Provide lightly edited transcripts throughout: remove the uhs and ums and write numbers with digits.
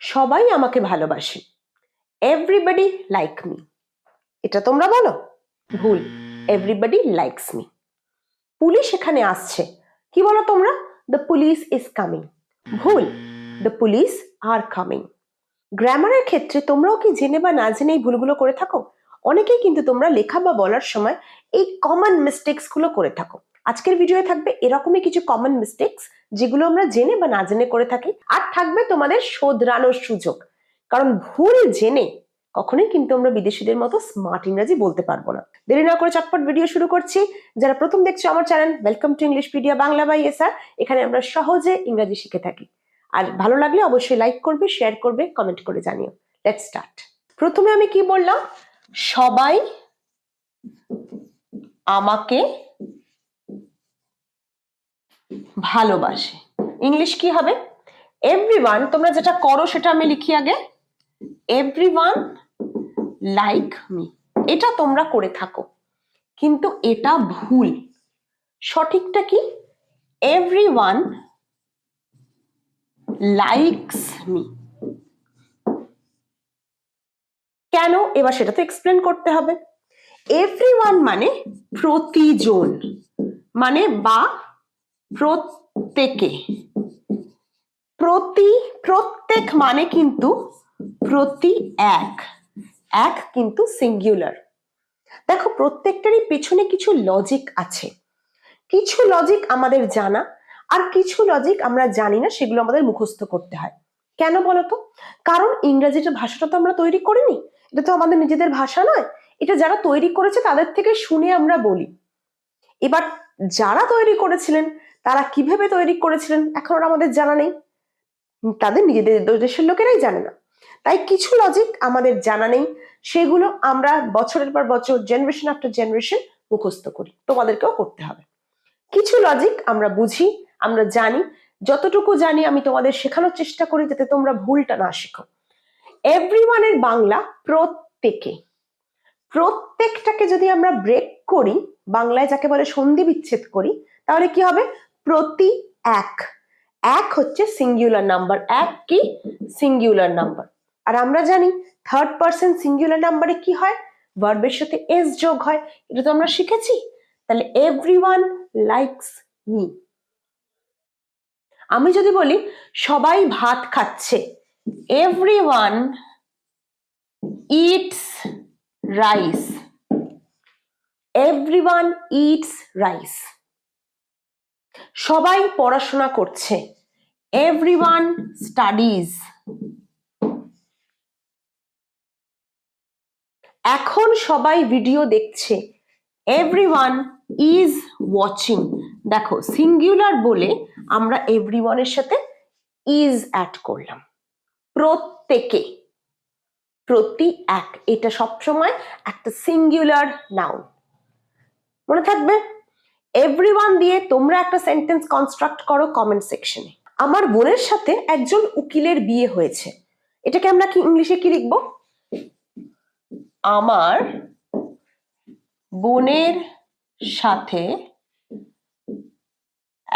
সবাই আমাকে ভালোবাসে। Everybody like me. এটা তোমরা বলো? ভুল। Everybody likes me. পুলিশ এখানে আসছে, কি বলো তোমরা? The police is coming. ভুল। The police are coming. গ্রামারের ক্ষেত্রে তোমরাও কি জেনে বা না জেনে এই ভুলগুলো করে থাকো? অনেকেই কিন্তু তোমরা লেখা বা বলার সময় এই কমন মিস্টেক্স গুলো করে থাকো। আজকের ভিডিওয়ে থাকবে এরকমই কিছু কমন মিস্টেক্স যেগুলো আমরা জেনে বা না জেনে করে থাকি, আর থাকবে তোমাদের শোধরানোর সুযোগ। কারণ ভুল জেনে কখনোই কিন্তু আমরা বিদেশিদের মতো স্মার্ট ইংরেজি বলতে পারবো না। দেরি না করে চটপট ভিডিও শুরু করছি। যারা প্রথম দেখছো আমার channel, welcome to Englishpedia Bangla by SR. এখানে আমরা সহজে ইংরেজি শিখে থাকি। আর ভালো লাগলে অবশ্যই লাইক করবে, শেয়ার করবে, কমেন্ট করে জানিও। Let's start. প্রথমে আমি কি বললাম? সবাই আমাকে ভালোবাসে। ইংলিশ কি হবে? এভরিওয়ান। তোমরা যেটা করো সেটা আমি লিখি আগে। Everyone like me. এটা তোমরা করে থাকো, কিন্তু এটা ভুল। সঠিকটা কি? Everyone likes me. কেন? এবার সেটা তো এক্সপ্লেন করতে হবে। এভরিওয়ান মানে প্রতিজন, মানে বা প্রত্যেকে। প্রত্যেক মানে কিন্তু প্রতি এক, এক কিন্তু সিঙ্গুলার। দেখো, প্রত্যেকটারই পেছনে কিছু লজিক আছে। কিছু লজিক আমাদের জানা, আর কিছু লজিক আমরা জানি না, সেগুলো আমাদের মুখস্থ করতে হয়। কেন বলতো? কারণ ইংরেজিটা ভাষাটা তো আমরা তৈরি করিনি, এটা তো আমাদের নিজেদের ভাষা নয়। এটা যারা তৈরি করেছে তাদের থেকে শুনে আমরা বলি। এবার যারা তৈরি করেছিলেন তারা কিভাবে তৈরি করেছিলেন এখন আর আমাদের জানা নেই, তাদের নিজেদের দেশের লোকেরাই জানে না। তাই কিছু লজিক আমাদের জানা নেই, সেগুলো আমরা বছরের পর বছর, জেনারেশন আফটার জেনারেশন মুখস্থ করি। তোমাদেরকেও করতে হবে। কিছু লজিক আমরা বুঝি, আমরা জানি। যতটুকু জানি আমি তোমাদের শেখানোর চেষ্টা করি যাতে তোমরা ভুলটা না শেখো। এভরিওয়ানের বাংলা প্রত্যেকে। প্রত্যেকটাকে যদি আমরা ব্রেক করি, বাংলায় যাকে বলে সন্ধি বিচ্ছেদ করি, তাহলে কি হবে? প্রতি এক। এক হচ্ছে সিঙ্গুলার নাম্বার। এক কি? Singular number. আর আমরা জানি থার্ড পারসন সিঙ্গুলার নাম্বারে কি হয়? ভার্বের সাথে এস যোগ হয়। এটা তো আমরা শিখেছি। তাহলে এভরিওয়ান লাইকস মি। আমি যদি বলি সবাই ভাত খাচ্ছে, everyone eats rice. Everyone eats rice. সবাই পড়াশোনা করছে, এভরিওয়ান স্টাডিজ। এখন সবাই ভিডিও দেখছে, এভরিওয়ান ইজ ওয়াচিং। দেখো, সিঙ্গুলার বলে আমরা এভরিওয়ানের সাথে ইজ অ্যাড করলাম। প্রত্যেকে, প্রতি এক, এটা সবসময় একটা সিঙ্গুলার নাউন। মনে থাকবে? এভরিওয়ান দিয়ে তোমরা একটা সেন্টেন্স কনস্ট্রাক্ট করো কমেন্ট সেকশনে। আমার বোনের সাথে একজন উকিলের বিয়ে হয়েছে, এটাকে আমরা কি ইংলিশে কি লিখবো? আমার বোনের সাথে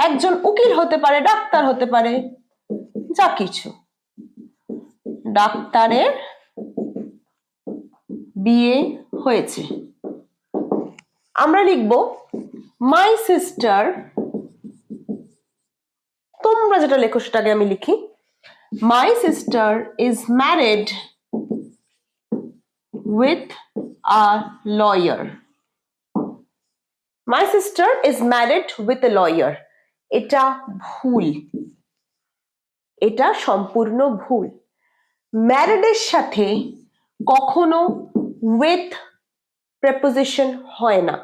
একজন উকিল হতে পারে, ডাক্তার হতে পারে, যা কিছু, ডাক্তারের বিয়ে হয়েছে। আমরা লিখবো মাই সিস্টার। তোমরা যেটা লেখো সেটাকে আমি লিখি। My sister is married with a lawyer. My sister is married with a lawyer. এটা ভুল, এটা সম্পূর্ণ ভুল। ম্যারিড এর সাথে কখনো with preposition হয় না।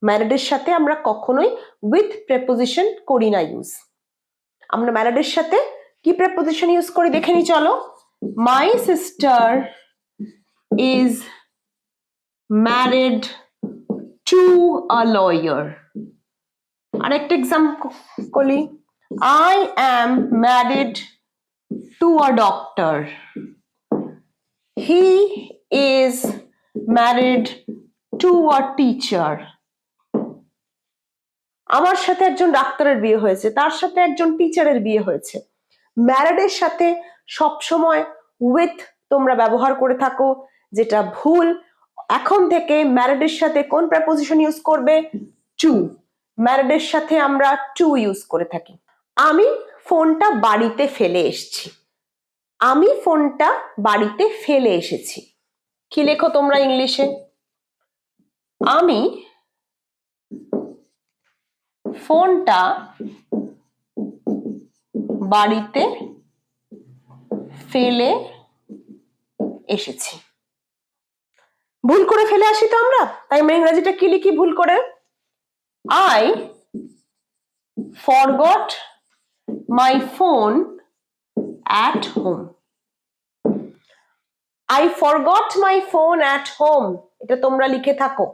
ম্যারিড এর সাথে আমরা কখনোই with preposition করি না ইউজ। আমরা ম্যারিড এর সাথে কি preposition ইউজ করি দেখে নি চলো। My sister is married to a lawyer. আরেকটা এক্সাম্পল করি, I am married to a doctor. He is married to a teacher. আমার সাথে একজন ডাক্তারের বিয়ে হয়েছে, তার সাথে একজন টিচারের বিয়ে হয়েছে। ম্যারিড এর সাথে সব সময় উইথ তোমরা ব্যবহার করে থাকো, যেটা ভুল। এখন থেকে ম্যারিডের সাথে কোন প্রেপোজিশন ইউজ করবে? টু। ম্যারিডের সাথে আমরা টু ইউজ করে থাকি। আমি ফোনটা বাড়িতে ফেলে এসেছি। আমি ফোনটা বাড়িতে ফেলে এসেছি। কি লেখো তোমরা ইংলিশে? আমি ফোনটা বাড়িতে ফেলে এসেছি। ভুল করে ফেলে আসি তো আমরা, তাই আমরা ইংরেজিটা কি লিখি ভুল করে? I forgot my phone at home. I forgot my phone at home. এটা তোমরা লিখে থাকো,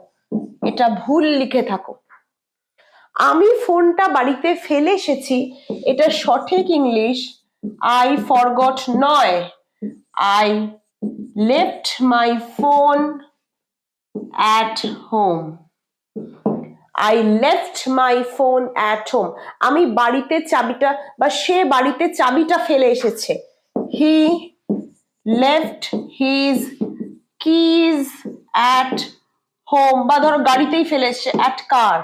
এটা ভুল লিখে থাকো। আমি ফোনটা বাড়িতে ফেলে এসেছি, এটা সঠিক ইংলিশ I forgot নয়, I left my phone at home. I left my phone at home. আমি বাড়িতে চাবিটা বা সে বাড়িতে চাবিটা ফেলে এসেছে। He left his keys at home, বা ধরো গাড়িতেই ফেলে এসেছে, at car.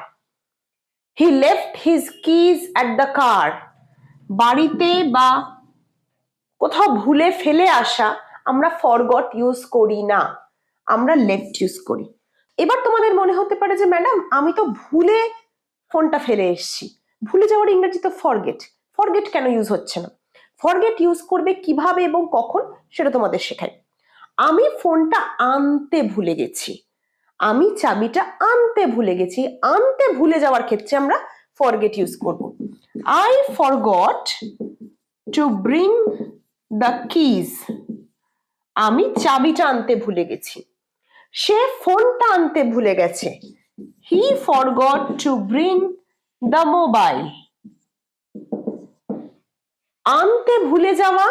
He left his keys at the car. বাড়িতে বা কোথাও ভুলে ফেলে আসা আমরা forgot ইউজ করি না, আমরা left ইউজ করি। এবার তোমাদের মনে হতে পারে যে ম্যাডাম আমি তো ভুলে ফোনটা ফেলে এসেছি, ভুলে যাওয়ার ইংরেজি তো ফরগেট। ফরগেট কেন ইউজ হচ্ছে না? ফরগেট ইউজ করবে কিভাবে এবং কখন সেটা তোমাদের শেখাই। আমি ফোনটা আনতে ভুলে গেছি, আমি চাবিটা আনতে ভুলে গেছি। আনতে ভুলে যাওয়ার ক্ষেত্রে আমরা ফরগেট ইউজ করব। I forgot to bring the keys. আমি চাবিটা আনতে ভুলে গেছি। সে ফোনটা আনতে ভুলে গেছে। He forgot to bring the mobile. আনতে ভুলে যাওয়া,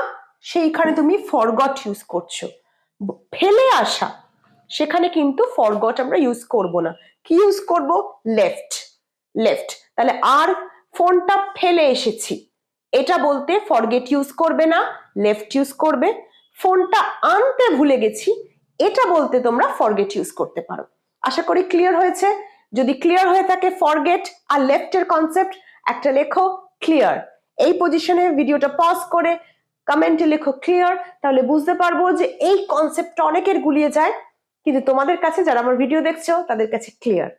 সেইখানে তুমি forgot ইউজ করছো। ফেলে আসা, সেখানে কিন্তু forgot আমরা ইউজ করব না। কি ইউজ করব? left. left। তাহলে আর ফোনটা ফেলে এসেছি, এটা বলতে forget ইউজ করবে না, left ইউজ করবে। ফোনটা আনতে ভুলে গেছি, এটা বলতে তোমরা forget ইউজ করতে পারো। আশা করি ক্লিয়ার হয়েছে। যদি ক্লিয়ার হয়ে থাকে forget আর left এর কনসেপ্ট, একটা লেখো ক্লিয়ার। এই পজিশনে ভিডিওটা পজ করে কমেন্টে লেখো ক্লিয়ার, তাহলে বুঝতে পারবো যে এই কনসেপ্টটা অনেকের গুলিয়ে যায়, কিন্তু তোমাদের কাছে যারা আমার ভিডিও দেখছো তাদের কাছে ক্লিয়ার।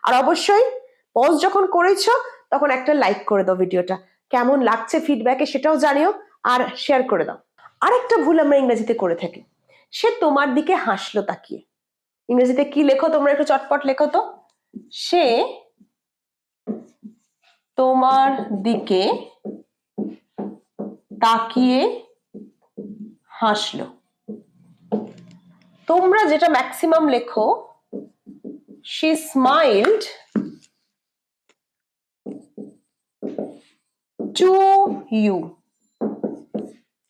আর অবশ্যই পজ যখন করেছো তখন একটা লাইক করে দাও ভিডিওটা, কেমন লাগছে ফিডব্যাকে সেটাও জানিও, আর শেয়ার করে দাও। আরেকটা ভুল আমরা ইংরেজিতে করে থাকি, সে তোমার দিকে হাসলো তাকিয়ে। ইংরেজিতে কি লেখো তোমরা একটু চটপট লেখো তো? সে তোমার দিকে তাকিয়ে হাসলো। তোমরা যেটা ম্যাক্সিমাম লেখো she smiled to you,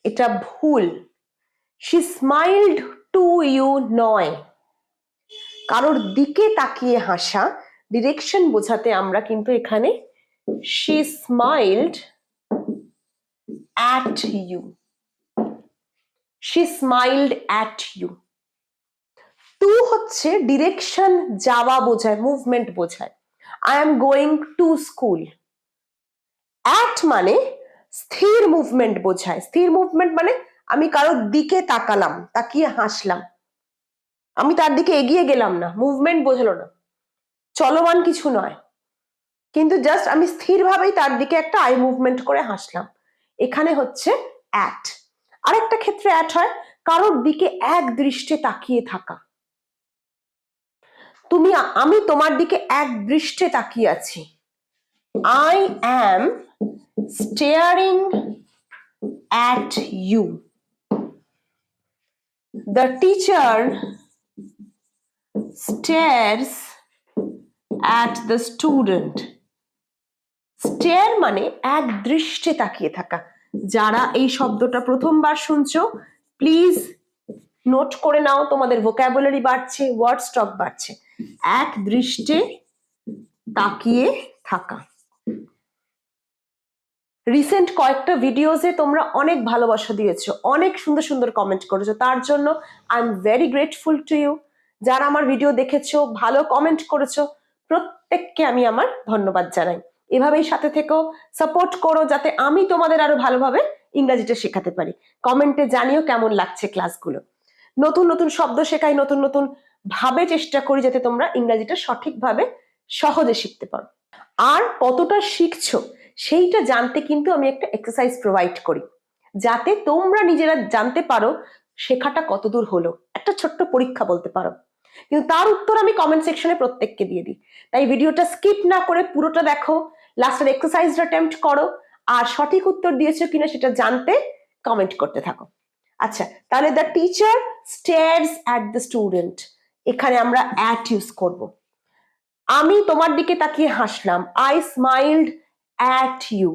এটা ভুল। she smiled to you নয়। কারোর দিকে তাকিয়ে হাসা ডিরেকশন বোঝাতে আমরা কিন্তু এখানে she smiled at you, she smiled at you। To হচ্ছে ডিরেকশন যাওয়া বোঝায়, মুভমেন্ট বোঝায়। I am going to school। at মানে স্থির মুভমেন্ট বোঝায়। স্থির মুভমেন্ট মানে আমি কারোর দিকে তাকালাম, তাকিয়ে হাসলাম, আমি তার দিকে এগিয়ে গেলাম না, মুভমেন্ট বোঝালো না, চলমান কিছু নয়, কিন্তু জাস্ট আমি স্থিরভাবেই তার দিকে একটা আই মুভমেন্ট করে হাসলাম, এখানে হচ্ছে at। আরেকটা ক্ষেত্রে at হয় কারোর দিকে এক দৃষ্টে তাকিয়ে থাকা। আমি তোমার দিকে এক দৃষ্টে তাকিয়ে আছি, I am staring at you। The teacher stares at the student। stare মানে এক দৃষ্টে তাকিয়ে থাকা। যারা এই শব্দটা প্রথমবার শুনছো প্লিজ নোট করে নাও, তোমাদের ভোকাবুলারি বাড়ছে, ওয়ার্ড স্টক বাড়ছে। এক দৃষ্টে তাকিয়ে থাকা। রিসেন্ট কয়েকটা ভিডিওসে তোমরা অনেক ভালোবাসা দিয়েছো, অনেক সুন্দর সুন্দর কমেন্ট করেছো, তার জন্য I am very grateful to you. যারা আমার ভিডিও দেখেছো, ভালো কমেন্ট করেছো, প্রত্যেককে আমি আমার ধন্যবাদ জানাই। এভাবেই সাথে থেকেও সাপোর্ট করো, যাতে আমি তোমাদের আরো ভালোভাবে ইংরাজিটা শেখাতে পারি। কমেন্টে জানিও কেমন লাগছে ক্লাসগুলো। নতুন নতুন শব্দ শেখাই, নতুন নতুন ভাবে চেষ্টা করি যাতে তোমরা ইংরাজিটা সঠিকভাবে সহজে শিখতে পারো। আর কতটা শিখছো সেইটা জানতে কিন্তু আমি একটা এক্সারসাইজ প্রোভাইড করি, যাতে তোমরা নিজেরা জানতে পারো শেখাটা কতদূর হলো। একটা ছোট্ট পরীক্ষা বলতে পারো, কিন্তু তার উত্তর আমি কমেন্ট সেকশনে প্রত্যেককে দিয়ে দিই। তাই ভিডিওটা স্কিপ না করে পুরোটা দেখো, লাস্টের এক্সারসাইজটা অ্যাটেম্প্ট করো, আর সঠিক উত্তর দিয়েছো কিনা সেটা জানতে কমেন্ট করতে থাকো। আচ্ছা, তাহলে the teacher stairs at the student, এখানে আমরা অ্যাট ইউজ করব। আমি তোমার দিকে তাকিয়ে হাসলাম, I smiled at you.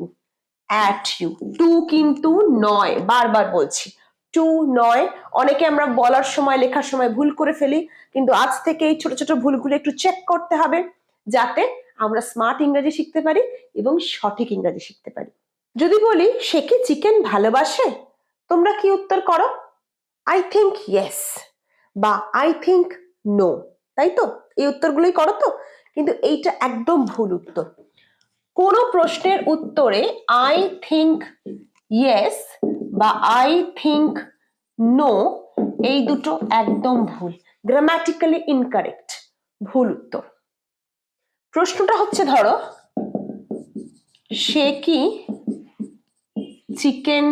At you, to কিন্তু নয়, বারবার বলছি টু নয়। অনেকে আমরা বলার সময় লেখার সময় ভুল করে ফেলি, কিন্তু আজ থেকে এই ছোট ছোট ভুলগুলো একটু চেক করতে হবে, যাতে আমরা স্মার্ট ইংরেজি শিখতে পারি এবং সঠিক ইংরেজি শিখতে পারি। যদি বলি সে কি চিকেন ভালোবাসে, তোমরা কি উত্তর করো? আই থিঙ্ক ইয়েস বা আই থিঙ্ক নো, তাই তো? এই উত্তরগুলোই করো তো, কিন্তু এইটা একদম ভুল উত্তর। কোনো প্রশ্নের উত্তরে আই থিঙ্ক ইয়েস বা আই থিঙ্ক নো, এই দুটো একদম ভুল, গ্রামাটিক্যালি ইনকারেক্ট, ভুল উত্তর। প্রশ্নটা হচ্ছে, ধরো সে কি চিকেন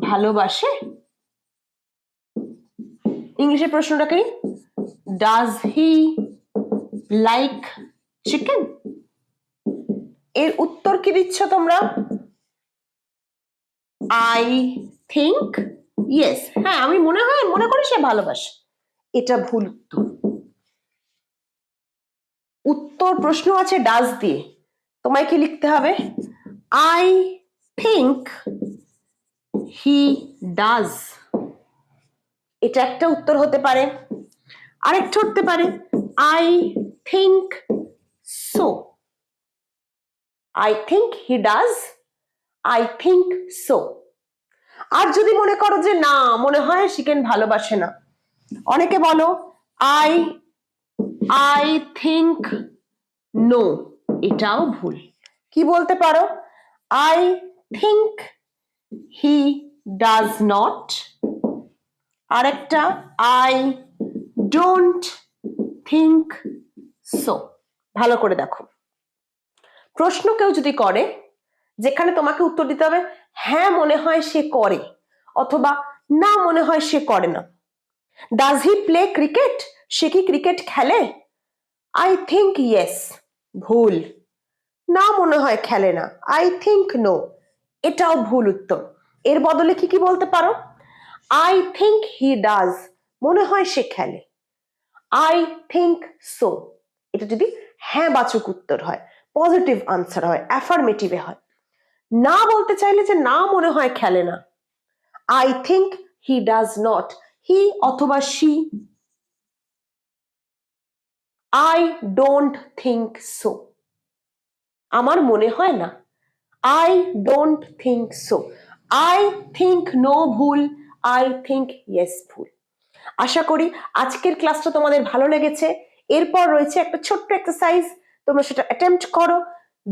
ভালোবাসে? ইংলিশে প্রশ্নটা কি? Does he like chicken? এর উত্তর কি দিচ্ছ তোমরা? আই থিঙ্ক ইয়েস, হ্যাঁ আমি মনে করি সে ভালোবাসে। এটা ভুল উত্তর। উত্তর প্রশ্ন আছে ডাজ দিয়ে, তোমায় কি লিখতে হবে? I think he does. এটা একটা উত্তর হতে পারে। আরেকটা হতে পারে I think so. I think he does, I think so. আর যদি মনে করো যে না, মনে হয় চিকেন ভালোবাসে না, অনেকে বলো আই আই থিঙ্ক নো, এটাও ভুল। কি বলতে পারো? I think he does not. আরেকটা আই ডোন্ট থিঙ্ক সো। ভালো করে দেখো, প্রশ্ন কেউ যদি করে যেখানে তোমাকে উত্তর দিতে হবে হ্যাঁ মনে হয় সে করে, অথবা না মনে হয় সে করে না। ডাজ হি প্লে ক্রিকেট, সে কি ক্রিকেট খেলে? আই থিঙ্ক ইয়েস, ভুল। না মনে হয় খেলে না, আই থিঙ্ক নো, এটাও ভুল উত্তর। এর বদলে কি কি বলতে পারো? আই থিঙ্ক হি ডাজ, মনে হয় সে খেলে। আই থিঙ্ক সো, এটা যদি হ্যাঁ বাচক উত্তর হয়, পজিটিভ আনসার হয়, অ্যাফার্মেটিভে হয়। না বলতে চাইলে যে না মনে হয় খেলে না, I think he does not, he অথবা শি। আই ডোন্ট থিঙ্ক সো, আমার মনে হয় না, I don't think so. I think no ভুল, আই থিঙ্ক ইয়েস ভুল। আশা করি আজকের ক্লাসটা তোমাদের ভালো লেগেছে। এরপর রয়েছে একটা ছোট্ট এক্সারসাইজ, তোমরা সেটা অ্যাটেম্প্ট করো,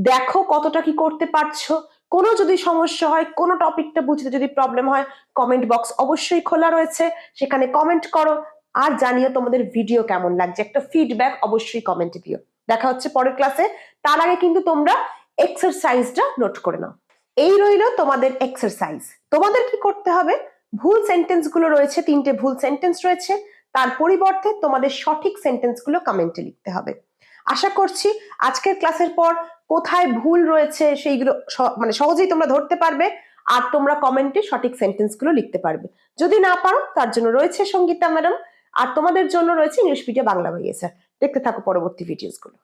দেখো কতটা কি করতে পারছো। কোনো যদি সমস্যা হয়, কোনো টপিকটা বুঝতে যদি প্রবলেম হয়, কমেন্ট বক্স অবশ্যই খোলা রয়েছে, সেখানে কমেন্ট করো। আর জানিও তোমাদের ভিডিও কেমন লাগছে, একটা ফিডব্যাক অবশ্যই কমেন্টে দিও। দেখা হচ্ছে পরের ক্লাসে। তার আগে কিন্তু তোমরা এক্সারসাইজটা নোট করে নাও। এই রইলো তোমাদের এক্সারসাইজ। তোমাদের কি করতে হবে? ভুল সেন্টেন্স গুলো রয়েছে, 3টে ভুল সেন্টেন্স রয়েছে, তার পরিবর্তে তোমাদের সঠিক সেন্টেন্স গুলো কমেন্টে লিখতে হবে। আশা করছি আজকের ক্লাসের পর কোথায় ভুল রয়েছে সেইগুলো মানে সহজেই তোমরা ধরতে পারবে, আর তোমরা কমেন্টে সঠিক সেন্টেন্স গুলো লিখতে পারবে। যদি না পারো তার জন্য রয়েছে সঙ্গীতা ম্যাডাম, আর তোমাদের জন্য রয়েছে ইংলিশ মিডিয়াম বাংলা ভাইয়া স্যার। দেখতে থাকো পরবর্তী ভিডিওস গুলো।